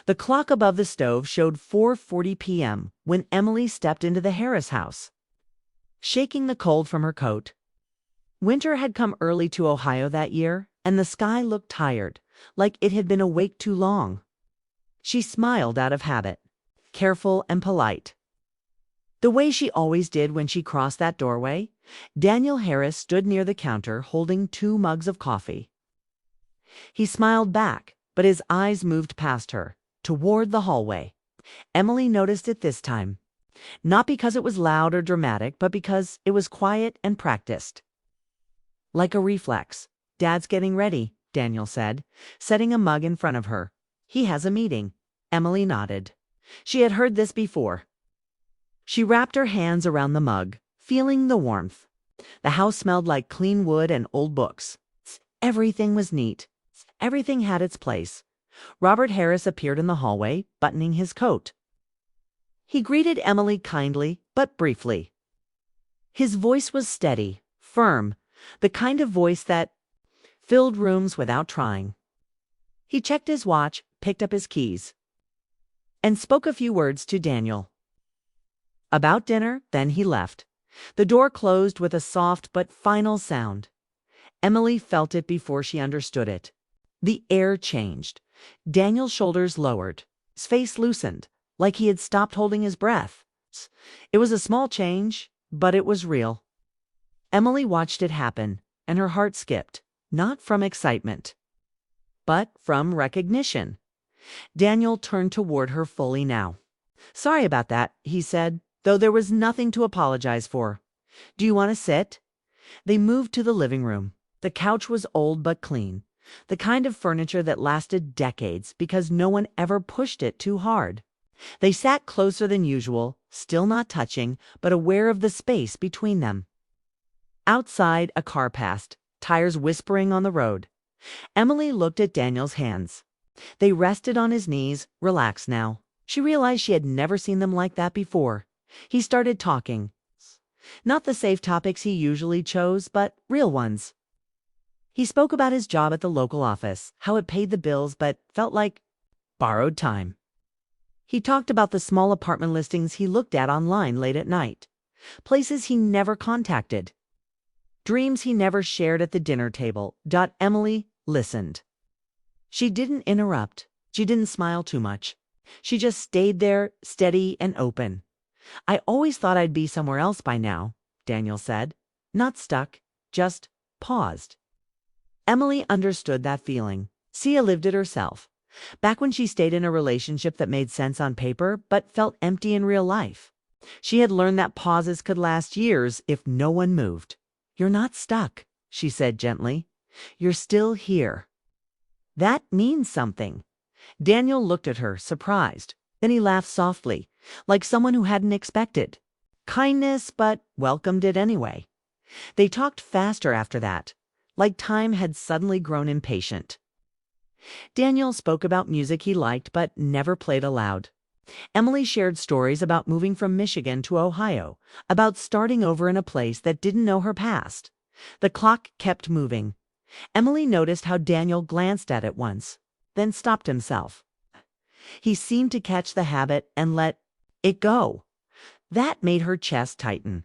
The clock above the stove showed 4:40 p.m. when Emily stepped into the Harris house, shaking the cold from her coat. Winter had come early to Ohio that year, and the sky looked tired, like it had been awake too long. She smiled out of habit, careful and polite, the way she always did when she crossed that doorway. Daniel Harris stood near the counter holding 2 mugs of coffee. He smiled back, but his eyes moved past her, toward the hallway. Emily noticed it this time, not because it was loud or dramatic, but because it was quiet and practiced. Like a reflex. "Dad's getting ready," Daniel said, setting a mug in front of her. "He has a meeting." Emily nodded. She had heard this before. She wrapped her hands around the mug, feeling the warmth. The house smelled like clean wood and old books. Everything was neat. Everything had its place. Robert Harris appeared in the hallway, buttoning his coat. He greeted Emily kindly, but briefly. His voice was steady, firm, the kind of voice that filled rooms without trying. He checked his watch, picked up his keys, and spoke a few words to Daniel about dinner, then he left. The door closed with a soft but final sound. Emily felt it before she understood it. The air changed. Daniel's shoulders lowered. His face loosened, like he had stopped holding his breath. It was a small change, but it was real. Emily watched it happen, and her heart skipped, not from excitement, but from recognition. Daniel turned toward her fully now. "Sorry about that," he said, though there was nothing to apologize for. "Do you want to sit?" They moved to the living room. The couch was old but clean, the kind of furniture that lasted decades because no one ever pushed it too hard. They sat closer than usual, still not touching, but aware of the space between them. Outside, a car passed, tires whispering on the road. Emily looked at Daniel's hands. They rested on his knees, relaxed now. She realized she had never seen them like that before. He started talking. Not the safe topics he usually chose, but real ones. He spoke about his job at the local office, how it paid the bills but felt like borrowed time. He talked about the small apartment listings he looked at online late at night, places he never contacted, dreams he never shared at the dinner table. Emily listened. She didn't interrupt. She didn't smile too much. She just stayed there, steady and open. "I always thought I'd be somewhere else by now," Daniel said. Not stuck, just paused. Emily understood that feeling. Sia lived it herself. Back when she stayed in a relationship that made sense on paper but felt empty in real life. She had learned that pauses could last years if no one moved. "You're not stuck," she said gently. "You're still here." That means something. Daniel looked at her, surprised. Then he laughed softly, like someone who hadn't expected kindness but welcomed it anyway. They talked faster after that, like time had suddenly grown impatient. Daniel spoke about music he liked but never played aloud. Emily shared stories about moving from Michigan to Ohio, about starting over in a place that didn't know her past. The clock kept moving. Emily noticed how Daniel glanced at it once, then stopped himself. He seemed to catch the habit and let it go. That made her chest tighten.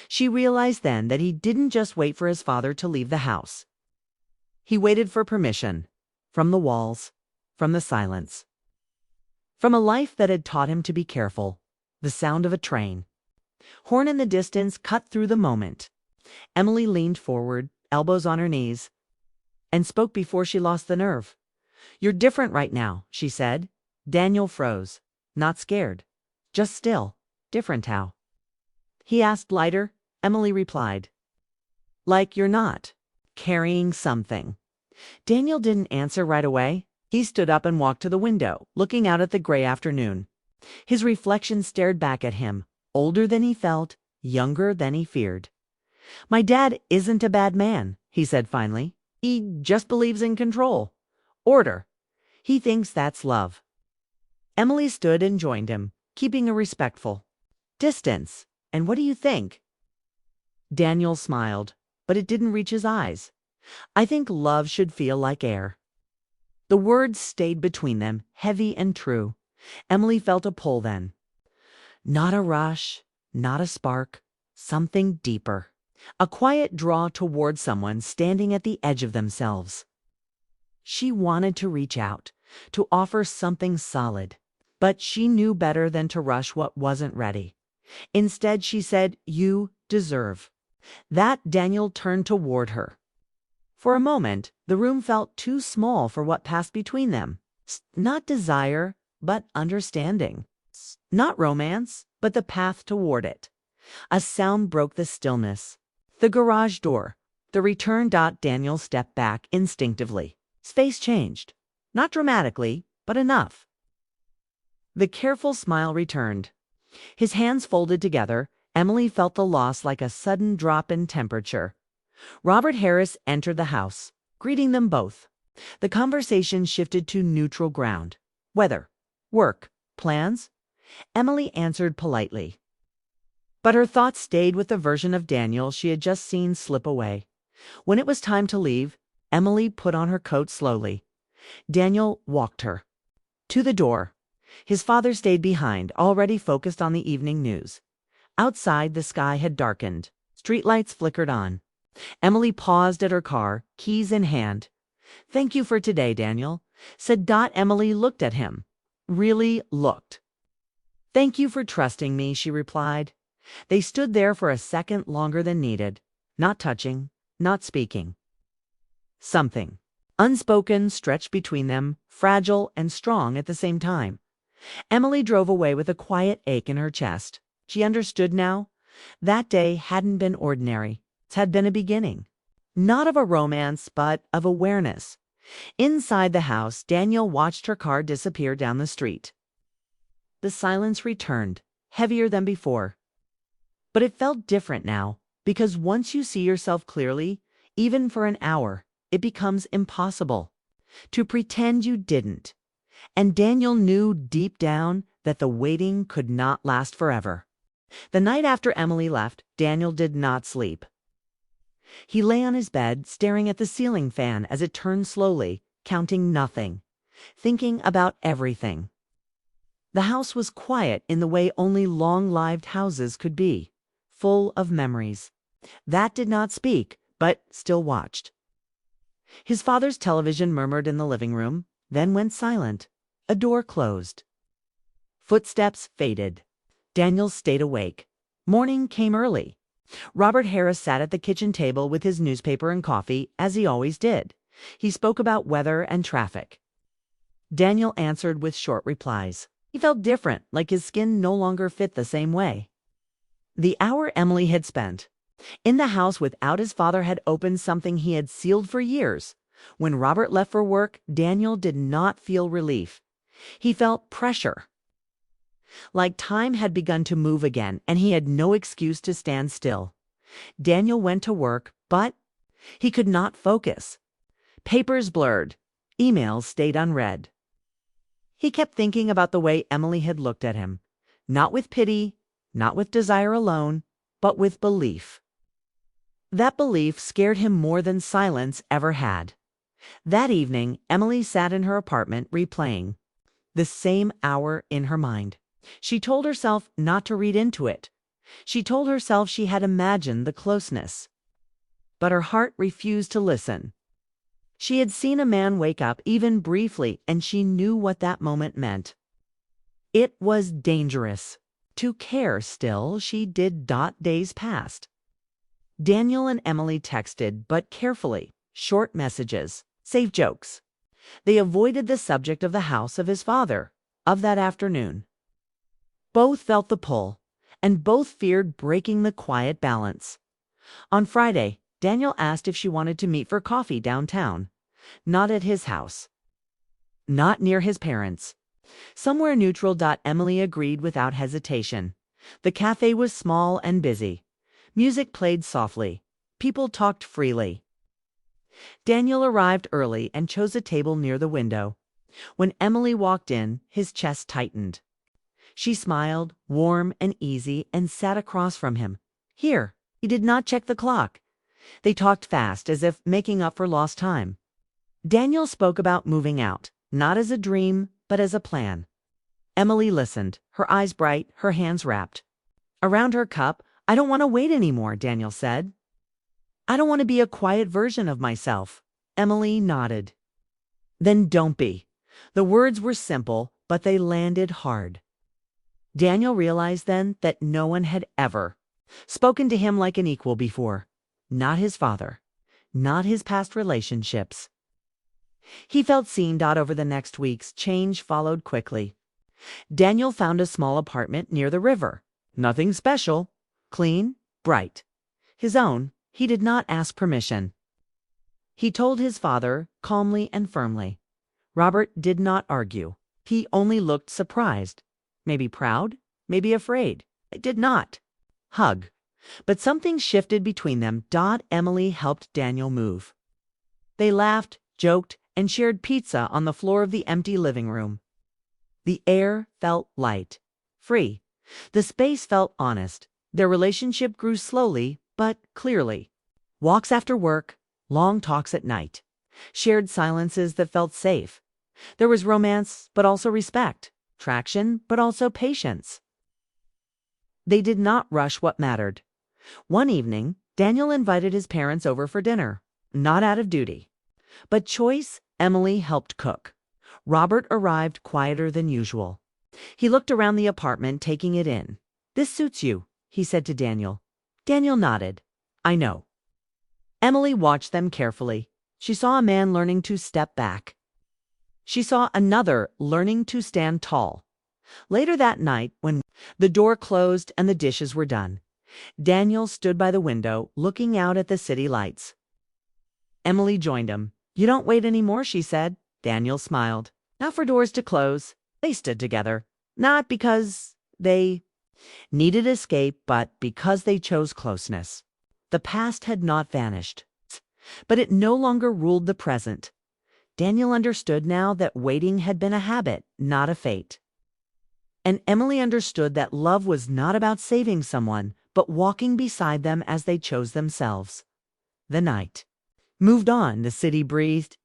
She realized then that he didn't just wait for his father to leave the house. He waited for permission, from the walls, from the silence, from a life that had taught him to be careful. The sound of a train, horn in the distance, cut through the moment. Emily leaned forward, elbows on her knees, and spoke before she lost the nerve. "You're different right now," she said. Daniel froze. Not scared, just still. "Different how?" he asked lighter. Emily replied, "Like you're not carrying something." Daniel didn't answer right away. He stood up and walked to the window, looking out at the gray afternoon. His reflection stared back at him, older than he felt, younger than he feared. "My dad isn't a bad man," he said finally. "He just believes in control. Order. He thinks that's love." Emily stood and joined him, keeping a respectful distance. "And what do you think?" Daniel smiled, but it didn't reach his eyes. "I think love should feel like air. The words stayed between them, heavy and true. Emily felt a pull then. Not a rush, not a spark, something deeper. A quiet draw toward someone standing at the edge of themselves. She wanted to reach out, to offer something solid, but she knew better than to rush what wasn't ready. Instead, she said, "You deserve." That Daniel turned toward her. For a moment, the room felt too small for what passed between them. Not desire, but understanding. Not romance, but the path toward it. A sound broke the stillness. The garage door. The return. Daniel stepped back instinctively. His face changed. Not dramatically, but enough. The careful smile returned. His hands folded together. Emily felt the loss like a sudden drop in temperature. Robert Harris entered the house, greeting them both. The conversation shifted to neutral ground. Weather, work, plans? Emily answered politely. But her thoughts stayed with the version of Daniel she had just seen slip away. When it was time to leave, Emily put on her coat slowly. Daniel walked her to the door. His father stayed behind, already focused on the evening news. Outside, the sky had darkened. Streetlights flickered on. Emily paused at her car, keys in hand. "Thank you for today, Daniel," said Emily looked at him. Really looked. "Thank you for trusting me," she replied. They stood there for a second longer than needed, not touching, not speaking. Something unspoken stretched between them, fragile and strong at the same time. Emily drove away with a quiet ache in her chest. She understood now. That day hadn't been ordinary. It had been a beginning. Not of a romance, but of awareness. Inside the house, Daniel watched her car disappear down the street. The silence returned, heavier than before. But it felt different now, because once you see yourself clearly, even for an hour, it becomes impossible to pretend you didn't. And Daniel knew deep down that the waiting could not last forever. The night after Emily left, Daniel did not sleep. He lay on his bed, staring at the ceiling fan as it turned slowly, counting nothing, thinking about everything. The house was quiet in the way only long-lived houses could be, full of memories. That did not speak, but still watched. His father's television murmured in the living room, then went silent. A door closed. Footsteps faded. Daniel stayed awake. Morning came early. Robert Harris sat at the kitchen table with his newspaper and coffee, as he always did. He spoke about weather and traffic. Daniel answered with short replies. He felt different, like his skin no longer fit the same way. The hour Emily had spent in the house without his father had opened something he had sealed for years. When Robert left for work, Daniel did not feel relief. He felt pressure. Like time had begun to move again, and he had no excuse to stand still. Daniel went to work, but he could not focus. Papers blurred. Emails stayed unread. He kept thinking about the way Emily had looked at him. Not with pity, not with desire alone, but with belief. That belief scared him more than silence ever had. That evening, Emily sat in her apartment replaying the same hour in her mind. She told herself not to read into it. She told herself she had imagined the closeness. But her heart refused to listen. She had seen a man wake up, even briefly, and she knew what that moment meant. It was dangerous. To care still, she did. Days passed. Daniel and Emily texted, but carefully, short messages, safe jokes. They avoided the subject of the house of his father, of that afternoon. Both felt the pull, and both feared breaking the quiet balance. On Friday, Daniel asked if she wanted to meet for coffee downtown. Not at his house. Not near his parents. Somewhere neutral. Emily agreed without hesitation. The cafe was small and busy. Music played softly. People talked freely. Daniel arrived early and chose a table near the window. When Emily walked in, his chest tightened. She smiled, warm and easy, and sat across from him. Here. He did not check the clock. They talked fast, as if making up for lost time. Daniel spoke about moving out, not as a dream, but as a plan. Emily listened, her eyes bright, her hands wrapped around her cup. "I don't want to wait anymore," Daniel said. "I don't want to be a quiet version of myself." Emily nodded. "Then don't be." The words were simple, but they landed hard. Daniel realized then that no one had ever spoken to him like an equal before. Not his father, not his past relationships. He felt seen. Over the next weeks, change followed quickly. Daniel found a small apartment near the river. Nothing special, clean, bright. His own. He did not ask permission. He told his father, calmly and firmly. Robert did not argue. He only looked surprised. Maybe proud, maybe afraid. It did not hug. But something shifted between them. Emily helped Daniel move. They laughed, joked, and shared pizza on the floor of the empty living room. The air felt light, free. The space felt honest. Their relationship grew slowly, but clearly. Walks after work, long talks at night, shared silences that felt safe. There was romance, but also respect, traction, but also patience. They did not rush what mattered. One evening, Daniel invited his parents over for dinner, not out of duty, but choice. Emily helped cook. Robert arrived quieter than usual. He looked around the apartment, taking it in. "This suits you," he said to Daniel. Daniel nodded. "I know." Emily watched them carefully. She saw a man learning to step back. She saw another learning to stand tall. Later that night, when the door closed and the dishes were done, Daniel stood by the window, looking out at the city lights. Emily joined him. "You don't wait anymore," she said. Daniel smiled. "Not for doors to close." They stood together, not because they needed escape, but because they chose closeness. The past had not vanished, but it no longer ruled the present. Daniel understood now that waiting had been a habit, not a fate. And Emily understood that love was not about saving someone, but walking beside them as they chose themselves. The night moved on, the city breathed,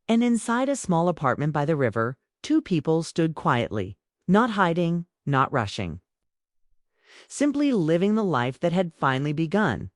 and inside a small apartment by the river, two people stood quietly, not hiding, not rushing. Simply living the life that had finally begun.